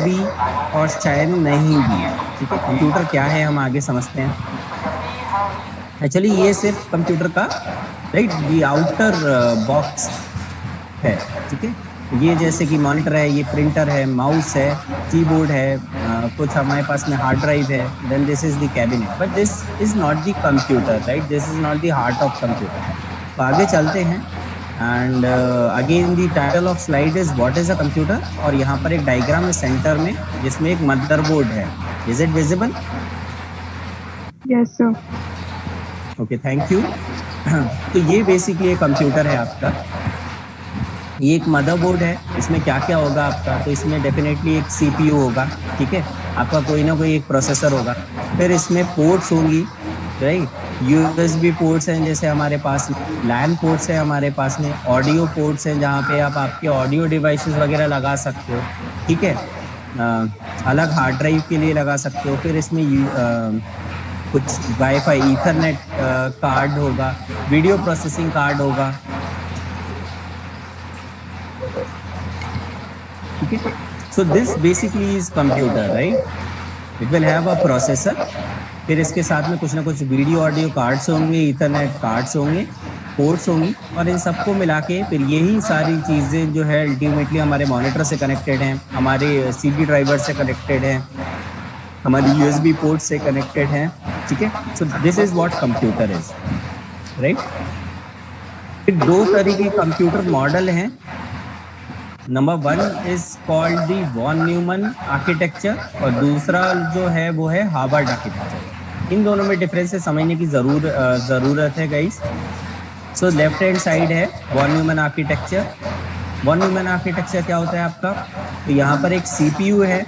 भी और शायद नहीं भी। ठीक है, कंप्यूटर क्या है हम आगे समझते हैं। एक्चुअली ये सिर्फ कंप्यूटर का राइट दी आउटर बॉक्स है। ठीक है, ये जैसे कि मॉनिटर है, ये प्रिंटर है, माउस है, कीबोर्ड है, कुछ हमारे पास में हार्ड ड्राइव है, then this is the cabinet, but this is not the computer, right, this is not the heart of computer. तो आगे चलते हैं and again the title of slide is what is a computer, और यहाँ पर एक diagram है centre में जिसमें एक मदरबोर्ड है। Is it visible? Yes sir. Okay, thank you. तो ये बेसिकली एक कंप्यूटर है आपका, ये एक मदरबोर्ड है। इसमें क्या क्या होगा आपका, तो इसमें डेफिनेटली एक सीपीयू होगा। ठीक है, आपका कोई ना कोई एक प्रोसेसर होगा, फिर इसमें पोर्ट्स होंगी, राइट, यूएसबी पोर्ट्स हैं जैसे हमारे पास, लैन पोर्ट्स है हमारे पास में, ऑडियो पोर्ट्स हैं जहाँ पे आप आपके ऑडियो डिवाइसेस वगैरह लगा सकते हो। ठीक है, अलग हार्ड ड्राइव के लिए लगा सकते हो। फिर इसमें कुछ वाईफाई ईथरनेट कार्ड होगा, वीडियो प्रोसेसिंग कार्ड होगा। ठीक है, so this basically is computer, right, it will have a processor, फिर इसके साथ में कुछ ना कुछ वीडियो ऑडियो कार्ड्स होंगे, ईथरनेट कार्ड्स होंगे, पोर्ट्स होंगी, और इन सबको मिला के फिर यही सारी चीज़ें जो है अल्टीमेटली हमारे मॉनिटर से कनेक्टेड हैं, हमारे सीडी ड्राइवर से कनेक्टेड हैं, हमारी यूएसबी पोर्ट से कनेक्टेड हैं। ठीक है, so this is what computer is, right. फिर दो तरह के कंप्यूटर मॉडल हैं। Number one is called the von Neumann architecture, और दूसरा जो है वो है हार्वर्ड आर्किटेक्चर। इन दोनों में डिफरेंसेस समझने की ज़रूरत है guys. So left hand side है von Neumann architecture. Von Neumann architecture क्या होता है आपका, तो यहाँ पर एक सीपीयू है।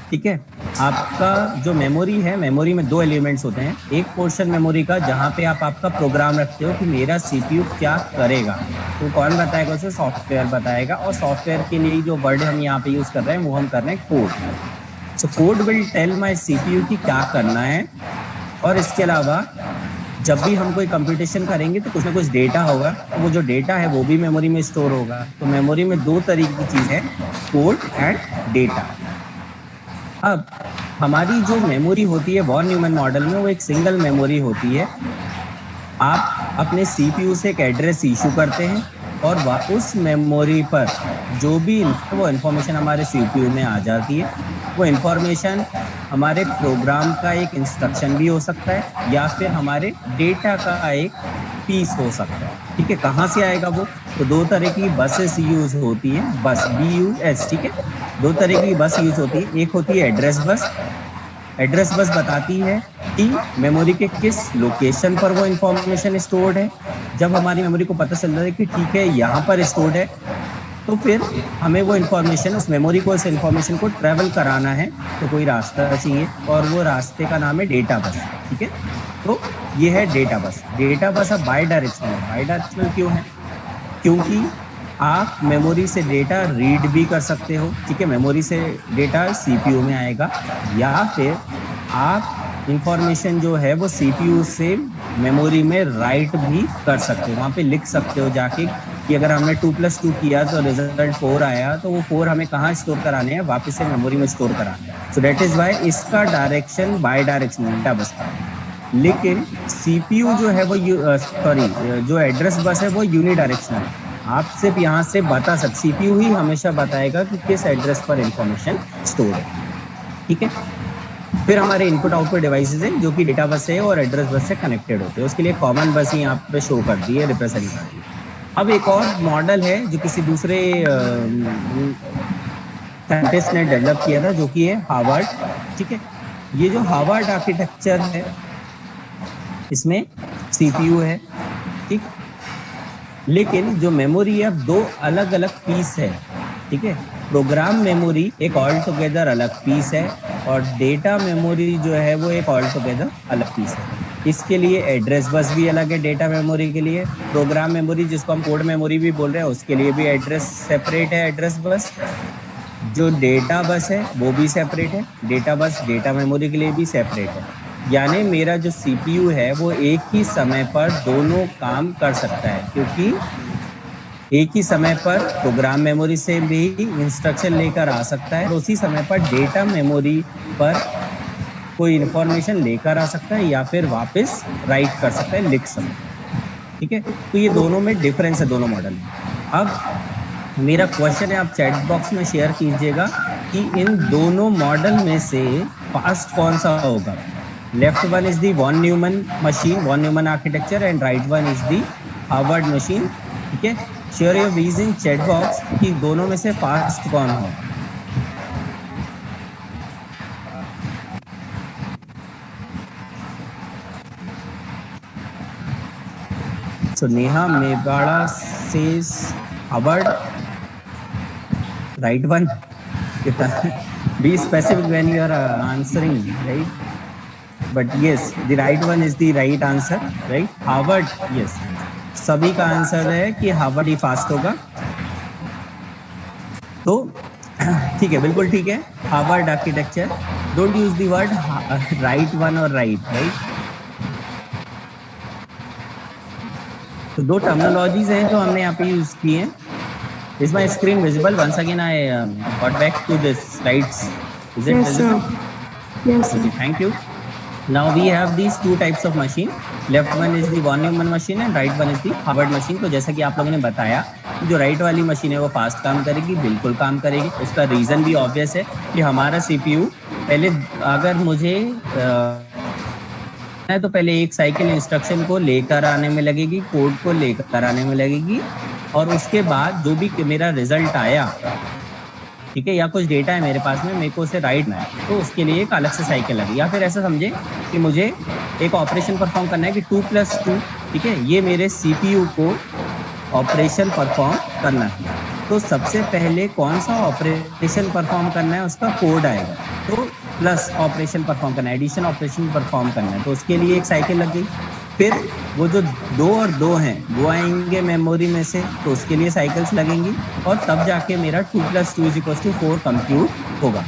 ठीक है, आपका जो मेमोरी है, मेमोरी में दो एलिमेंट्स होते हैं, एक पोर्शन मेमोरी का जहाँ पे आप आपका प्रोग्राम रखते हो कि मेरा सीपीयू क्या करेगा, तो कौन बताएगा उसे, सॉफ्टवेयर बताएगा। और सॉफ्टवेयर के लिए जो वर्ड हम यहाँ पे यूज कर रहे हैं वो हम कर रहे हैं code. So code will tell my CPU कि क्या करना है। और इसके अलावा जब भी हम कोई कंप्यूटेशन करेंगे तो कुछ ना कुछ डेटा होगा, तो वो जो डेटा है वो भी मेमोरी में स्टोर होगा। तो मेमोरी में दो तरीके की चीज़ है, कोड एंड डेटा। अब हमारी जो मेमोरी होती है वॉन न्यूमन मॉडल में, वो एक सिंगल मेमोरी होती है। आप अपने सीपीयू से एक एड्रेस इशू करते हैं, और उस मेमोरी पर जो भी वो इन्फॉर्मेशन हमारे सीपीयू में आ जाती है, वो इन्फॉर्मेशन हमारे प्रोग्राम का एक इंस्ट्रक्शन भी हो सकता है, या फिर हमारे डेटा का एक पीस हो सकता है। ठीक है, कहाँ से आएगा वो, तो दो तरह की बसेस यूज होती है, बस BUS। ठीक है, दो तरह की बस यूज होती है, एक होती है एड्रेस बस। एड्रेस बस बताती है कि मेमोरी के किस लोकेशन पर वो इंफॉर्मेशन स्टोर्ड है। जब हमारी मेमोरी को पता चल रहा है कि ठीक है यहाँ पर स्टोर्ड है, तो फिर हमें वो इन्फॉर्मेशन, उस मेमोरी को, उस इन्फॉर्मेशन को ट्रैवल कराना है, तो कोई रास्ता चाहिए, और वो रास्ते का नाम है डेटा बस। ठीक है, तो ये है डेटा बस। डेटा बस अब बाई डायरेक्शनल है। बाई डायरेक्शनल क्यों है, क्योंकि आप मेमोरी से डेटा रीड भी कर सकते हो। ठीक है, मेमोरी से डेटा सीपीयू में आएगा, या फिर आप इंफॉर्मेशन जो है वो सीपीयू से मेमोरी में राइट भी कर सकते हो, वहाँ पे लिख सकते हो जाके कि अगर हमने 2+2 किया तो रिजल्ट 4 आया, तो वो 4 हमें कहाँ स्टोर कराने हैं, वापस से मेमोरी में स्टोर कराना है। सो दैट इज वाई इसका direction by directional data bus का। लेकिन सीपीयू जो है वो जो एड्रेस बस है वो यूनी डायरेक्शनल है। आप सिर्फ यहाँ से बता सकते, सीपीयू ही हमेशा बताएगा कि किस एड्रेस पर इंफॉर्मेशन स्टोर है। ठीक है, फिर हमारे इनपुट आउटपुट डिवाइसेस हैं जो कि डेटा बस से और एड्रेस बस से कनेक्टेड होते हैं। उसके लिए कॉमन बस ही यहाँ पे शो कर दी है, रिप्रेजेंट कर दी है। अब एक और मॉडल है जो किसी दूसरे साइंटिस्ट ने डेवलप किया था, जो कि है हार्वर्ड। ठीक है, ये जो हार्वर्ड आर्किटेक्चर है, इसमें सीपीयू है। ठीक, लेकिन जो मेमोरी है दो अलग अलग पीस है। ठीक है, प्रोग्राम मेमोरी एक ऑल टुगेदर अलग पीस है, और डेटा मेमोरी जो है वो एक ऑल टुगेदर अलग पीस है। इसके लिए एड्रेस बस भी अलग है, डेटा मेमोरी के लिए। प्रोग्राम मेमोरी जिसको हम कोड मेमोरी भी बोल रहे हैं, उसके लिए भी एड्रेस सेपरेट है, एड्रेस बस। जो डेटा बस है वो भी सेपरेट है, डेटा बस डेटा मेमोरी के लिए भी सेपरेट है। यानी मेरा जो सीपीयू है वो एक ही समय पर दोनों काम कर सकता है, क्योंकि एक ही समय पर प्रोग्राम मेमोरी से भी इंस्ट्रक्शन लेकर आ सकता है और उसी समय पर डेटा मेमोरी पर कोई इंफॉर्मेशन लेकर आ सकता है या फिर वापस राइट कर सकता है, लिख सकता है। ठीक है, तो ये दोनों में डिफरेंस है, दोनों मॉडल में। अब मेरा क्वेश्चन है, आप चैट बॉक्स में शेयर कीजिएगा कि इन दोनों मॉडल में से फास्ट कौन सा होगा। Left one is the von Neumann machine, von Neumann architecture, and right one is the Harvard machine. ठीक है, share your views in chat box कि दोनों में से फास्ट कौन हो। So Neha Megara says Hubbard, right one. Be specific when you are answering, right? But yes, the right one is the right answer, right? Hubbard, yes. सभी का answer है कि हार्वर्ड ही फास्ट होगा। तो ठीक है, बिल्कुल ठीक है, Harvard architecture. Don't use the word right one और राइट, राइट। तो दो टर्मिनोलॉजीज हैं जो हमने यहाँ पे यूज की हैं। Is my screen visible? Once again I got back to this slides. Is it visible? Yes, sir. Okay, thank you. Now we have these two types of machine. Left one is the von Neumann machine and right one is the Harvard machine. तो जैसा कि आप लोगों ने बताया, जो right वाली machine है वो फास्ट काम करेगी, बिल्कुल काम करेगी। उसका रीजन भी ऑब्वियस है कि हमारा सीपीयू पहले, अगर मुझे है तो पहले एक साइकिल इंस्ट्रक्शन को लेकर आने में लगेगी, कोड को लेकर आने में लगेगी, और उसके बाद जो भी मेरा रिजल्ट आया, ठीक है, या कुछ डेटा है मेरे पास में, मेरे को उसे राइट है, तो उसके लिए एक अलग से साइकिल लगी। या फिर ऐसा समझे कि मुझे एक ऑपरेशन परफॉर्म करना है कि 2+2, ठीक है, ये मेरे सीपीयू को ऑपरेशन परफॉर्म करना है। तो सबसे पहले कौन सा ऑपरेशन परफॉर्म करना है, उसका कोड आएगा। तो प्लस ऑपरेशन परफॉर्म करना है, एडिशन ऑपरेशन परफॉर्म करना है, तो उसके लिए एक साइकिल लग गई। फिर वो जो 2 और 2 हैं वो आएंगे मेमोरी में से, तो उसके लिए साइकिल्स लगेंगी, और तब जाके मेरा 2+2 = 4 कंप्यूट होगा।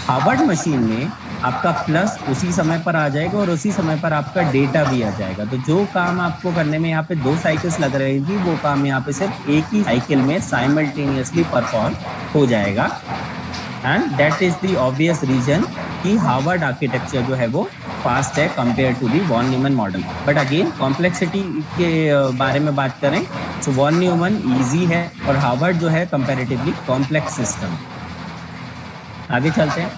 हार्वर्ड मशीन में आपका प्लस उसी समय पर आ जाएगा और उसी समय पर आपका डेटा भी आ जाएगा। तो जो काम आपको करने में यहाँ पे 2 साइकिल्स लग रही थी, वो काम यहाँ पे सिर्फ एक ही साइकिल में साइमल्टेनियसली परफॉर्म हो जाएगा। And that is the obvious reason कि हार्वर्ड आर्किटेक्चर जो है वो फास्ट है compare to the von Neumann model. But again complexity के बारे में बात करें तो वॉन न्यूमन इजी है और हार्वर्ड जो है कंपैरेटिवली कॉम्प्लेक्स सिस्टम। आगे चलते हैं।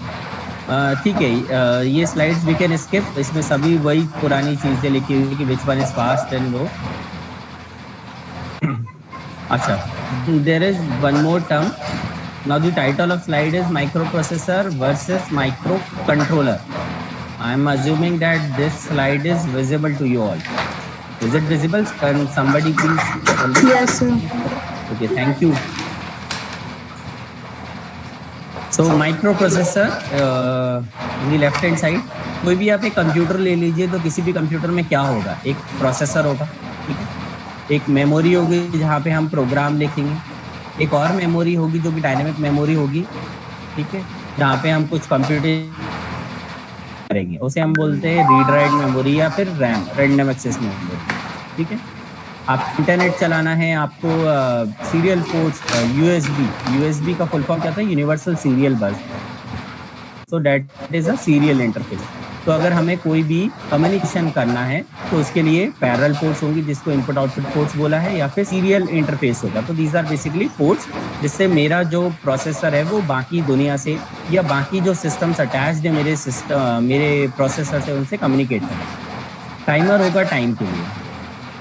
ठीक है, ये स्लाइड्स वी कैन स्किप, इसमें सभी वही पुरानी चीजें लिखी हुई कि which one is fast and low. अच्छा, there is one more term. Now the title of slide is microprocessor versus microcontroller. I am assuming that this slide is visible to you all. Is it visible? Can somebody please? Yes, sir. Okay, thank you. So microprocessor in the left hand side, कोई भी आप एक computer ले लीजिए, तो किसी भी computer में क्या होगा, एक प्रोसेसर होगा, ठीक है, एक मेमोरी होगी जहाँ पे हम प्रोग्राम लिखेंगे, एक और मेमोरी होगी जो कि डायनेमिक मेमोरी होगी, ठीक है, जहाँ पे हम कुछ कंप्यूटिंग करेंगे, उसे हम बोलते हैं रीड राइट मेमोरी या फिर रैम, रैंडम एक्सेस मेमोरी, ठीक है। आप इंटरनेट चलाना है, आपको सीरियल पोर्ट्स, यूएसबी का फुल फॉर्म क्या था, यूनिवर्सल सीरियल बस, so that is a serial interface. तो अगर हमें कोई भी कम्युनिकेशन करना है तो उसके लिए पैरेलल पोर्ट्स होंगी, जिसको इनपुट आउटपुट पोर्ट्स बोला है, या फिर सीरियल इंटरफेस होगा। तो दीज आर बेसिकली पोर्ट्स जिससे मेरा जो प्रोसेसर है वो बाकी दुनिया से या बाकी जो सिस्टम्स अटैच्ड है मेरे प्रोसेसर से, उनसे कम्युनिकेट करें। टाइमर होगा टाइम के लिए,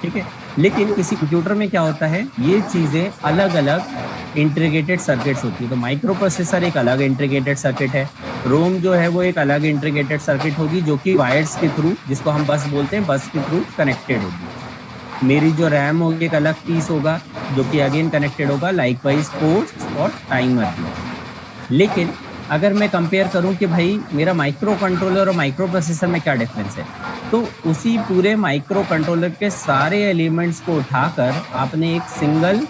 ठीक है। लेकिन किसी कंप्यूटर में क्या होता है, ये चीज़ें अलग अलग इंटीग्रेटेड सर्किट्स होती है। तो माइक्रो प्रोसेसर एक अलग इंटीग्रेटेड सर्किट है, रोम जो है वो एक अलग इंटीग्रेटेड सर्किट होगी जो कि वायर्स के थ्रू, जिसको हम बस बोलते हैं, बस के थ्रू कनेक्टेड होगी। मेरी जो रैम होगी एक अलग पीस होगा जो कि अगेन कनेक्टेड होगा, लाइकवाइज पोर्ट्स और टाइमर भी। लेकिन अगर मैं कंपेयर करूं कि भाई मेरा माइक्रो कंट्रोलर और माइक्रो प्रोसेसर में क्या डिफरेंस है, तो उसी पूरे माइक्रो कंट्रोलर के सारे एलिमेंट्स को उठाकर आपने एक single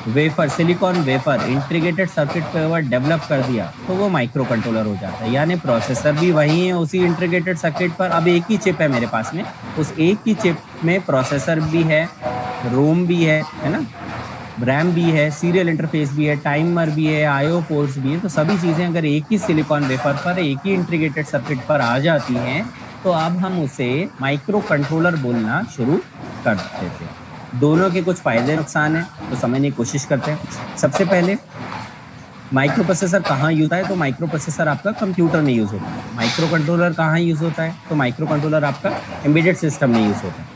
wafer, silicon wafer integrated circuit पर डेवलप कर दिया, तो वो माइक्रो कंट्रोलर हो जाता है। यानी प्रोसेसर भी वही है उसी इंटीग्रेटेड सर्किट पर। अब एक ही चिप है मेरे पास में, उस एक ही चिप में प्रोसेसर भी है, रोम भी है ना, रैम भी है, सीरियल इंटरफेस भी है, टाइमर भी है, आईओ पोर्ट्स भी है। तो सभी चीज़ें अगर एक ही सिलिकॉन वेफर पर, एक ही इंटीग्रेटेड सर्किट पर आ जाती हैं, तो अब हम उसे माइक्रो कंट्रोलर बोलना शुरू कर देते हैं। दोनों के कुछ फायदे नुकसान हैं, तो समझने की कोशिश करते हैं। सबसे पहले माइक्रो प्रोसेसर कहाँ यूज होता है? तो माइक्रो प्रोसेसर आपका कंप्यूटर में यूज होता है। माइक्रो कंट्रोलर कहाँ यूज होता है? तो माइक्रो कंट्रोलर आपका एम्बेडेड सिस्टम में यूज होता है।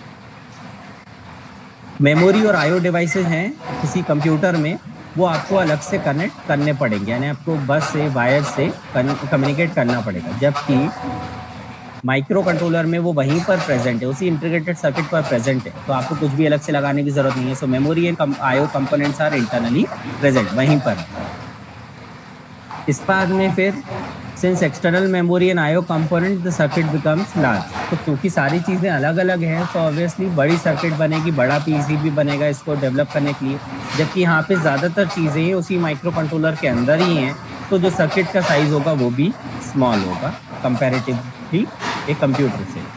मेमोरी और आईओ डिवाइसेज हैं किसी कंप्यूटर में, वो आपको अलग से कनेक्ट करने पड़ेंगे, यानी आपको बस से, वायर से कम्युनिकेट करना पड़ेगा। जबकि माइक्रो कंट्रोलर में वो वहीं पर प्रेजेंट है, उसी इंटीग्रेटेड सर्किट पर प्रेजेंट है, तो आपको कुछ भी अलग से लगाने की जरूरत नहीं है। So memory and IO components are internally present, वहीं पर। इस बाद में फिर since external memory and IO component the circuit becomes large, तो क्योंकि सारी चीज़ें अलग अलग हैं, तो ऑब्वियसली बड़ी सर्किट बनेगी, बड़ा पीसीबी बनेगा इसको डेवलप करने के लिए। जबकि यहाँ पे ज़्यादातर चीज़ें उसी माइक्रो कंट्रोलर के अंदर ही हैं, तो जो सर्किट का साइज़ होगा वो भी स्मॉल होगा कंपैरेटिवली एक कंप्यूटर से।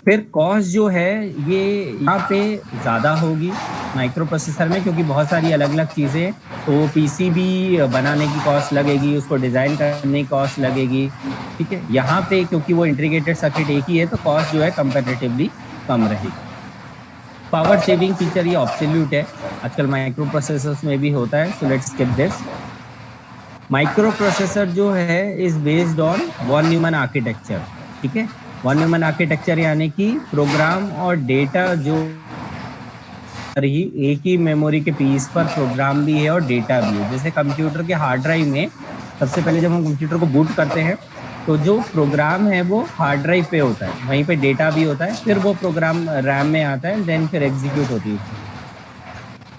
फिर कॉस्ट जो है ये यहाँ पे ज़्यादा होगी माइक्रो प्रोसेसर में, क्योंकि बहुत सारी अलग अलग चीज़ें, तो पीसीबी बनाने की कॉस्ट लगेगी, उसको डिज़ाइन करने की कॉस्ट लगेगी, ठीक है। यहाँ पे क्योंकि वो इंटीग्रेटेड सर्किट एक ही है, तो कॉस्ट जो है कंपैरेटिवली कम रहेगी। पावर सेविंग फीचर ये ऑब्सोल्यूट है, आजकल माइक्रो प्रोसेसर्स में भी होता है। So let's skip this. Microprocessor जो है is based on von Neumann architecture, ठीक है। वॉन न्यूमन आर्किटेक्चर यानी कि प्रोग्राम और डेटा जो ही एक ही मेमोरी के पीस पर प्रोग्राम भी है और डेटा भी है। जैसे कंप्यूटर के हार्ड ड्राइव में सबसे पहले जब हम कंप्यूटर को बूट करते हैं, तो जो प्रोग्राम है वो हार्ड ड्राइव पे होता है, वहीं पे डेटा भी होता है, फिर वो प्रोग्राम रैम में आता है, देन फिर एग्जीक्यूट होती है।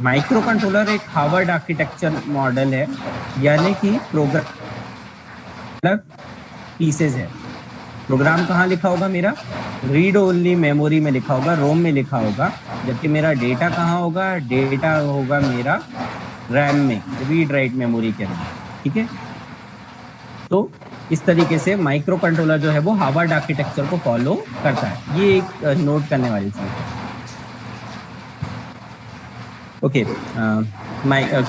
माइक्रो कंट्रोलर एक हार्वर्ड आर्किटेक्चर मॉडल है, यानी कि प्रोग्राम पीसेज है। प्रोग्राम कहाँ लिखा होगा? मेरा रीड ओनली मेमोरी में लिखा होगा, रोम में लिखा होगा। जबकि मेरा डेटा कहाँ होगा? डेटा होगा मेरा रैम में, रीड राइट मेमोरी के अंदर, ठीक है। तो इस तरीके से माइक्रो कंट्रोलर जो है वो हार्वर्ड आर्किटेक्चर को फॉलो करता है। ये एक नोट करने वाली चीज़ है। ओके,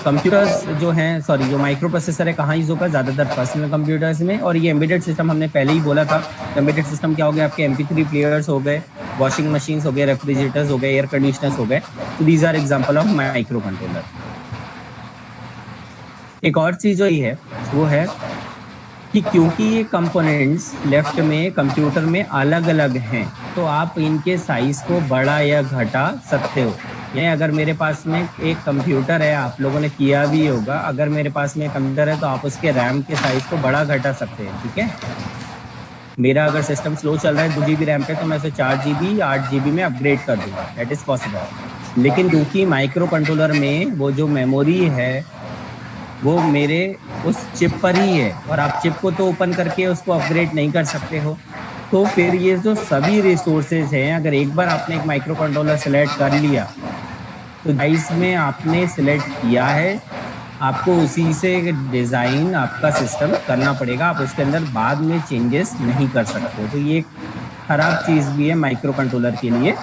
कंप्यूटर्स जो हैं, सॉरी, जो माइक्रो प्रोसेसर है कहाँ यूज होगा? ज़्यादातर पर्सनल कंप्यूटर्स में। और ये एम्बेडेड सिस्टम हमने पहले ही बोला था। एम्बेडेड सिस्टम क्या हो गया? आपके MP3 प्लेयर्स हो गए, वॉशिंग मशीन्स हो गए, रेफ्रिजरेटर्स हो गए, एयर कंडीशनर्स हो गए। तो these are example of microcontroller. एक और चीज़ जो है वो है कि क्योंकि ये कंपोनेंट्स लेफ्ट में कंप्यूटर में अलग अलग हैं, तो आप इनके साइज को बढ़ा या घटा सकते हो। ये अगर मेरे पास में एक कंप्यूटर है, आप लोगों ने किया भी होगा, अगर मेरे पास में कंप्यूटर है तो आप उसके रैम के साइज को बढ़ा घटा सकते हैं, ठीक है। मेरा अगर सिस्टम स्लो चल रहा है 2 GB रैम पे, तो मैं उसे 4 GB 8 GB में अपग्रेड कर दूंगा, दैट इज पॉसिबल। लेकिन क्योंकि माइक्रो कंट्रोलर में वो जो मेमोरी है वो मेरे उस चिप पर ही है, और आप चिप को तो ओपन करके उसको अपग्रेड नहीं कर सकते हो। तो फिर ये जो सभी रिसोर्सेज हैं, अगर एक बार आपने एक माइक्रो कंट्रोलर सेलेक्ट कर लिया, तो डिवाइस में आपने सिलेक्ट किया है, आपको उसी से डिज़ाइन आपका सिस्टम करना पड़ेगा। आप उसके अंदर बाद में चेंजेस नहीं कर सकते। तो ये एक ख़राब चीज़ भी है माइक्रो कंट्रोलर के लिए,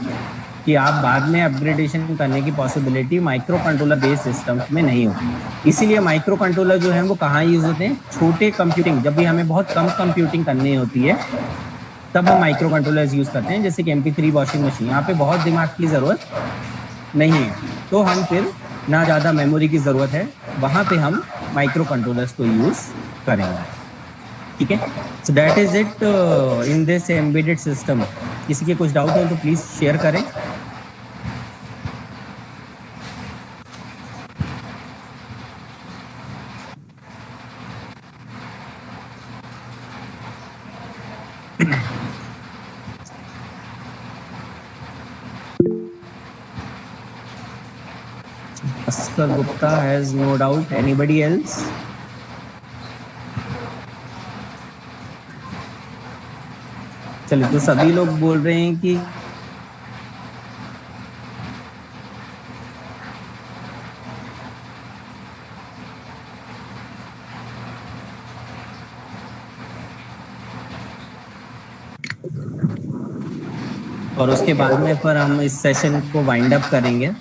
कि आप बाद में अपग्रेडेशन करने की possibility micro controller based systems में नहीं होती। इसीलिए माइक्रो कंट्रोलर जो है वो कहाँ यूज़ होते हैं? छोटे कंप्यूटिंग, जब भी हमें बहुत कम कंप्यूटिंग करनी होती है, तब हम माइक्रो कंट्रोलर्स यूज़ करते हैं। जैसे कि MP3 वॉशिंग मशीन, यहाँ पे बहुत दिमाग की ज़रूरत नहीं है, तो हम फिर ना ज़्यादा मेमोरी की ज़रूरत है, वहाँ पे हम माइक्रो कंट्रोलर्स को यूज़ करेंगे, ठीक है। So that is it in this embedded system. किसी के कुछ डाउट हो तो प्लीज़ शेयर करें। Oscar Gupta has no doubt. Anybody else? चलिए, तो सभी लोग बोल रहे हैं कि और उसके बाद में फिर हम इस सेशन को वाइंड अप करेंगे।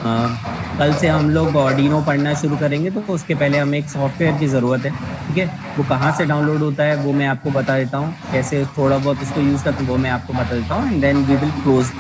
कल से हम लोग ऑर्डिनो पढ़ना शुरू करेंगे, तो उसके पहले हमें एक सॉफ्टवेयर की ज़रूरत है, ठीक है। वो कहाँ से डाउनलोड होता है वो मैं आपको बता देता हूँ, कैसे थोड़ा बहुत उसको यूज़ करते हैं वो मैं आपको बता देता हूँ, and then we will close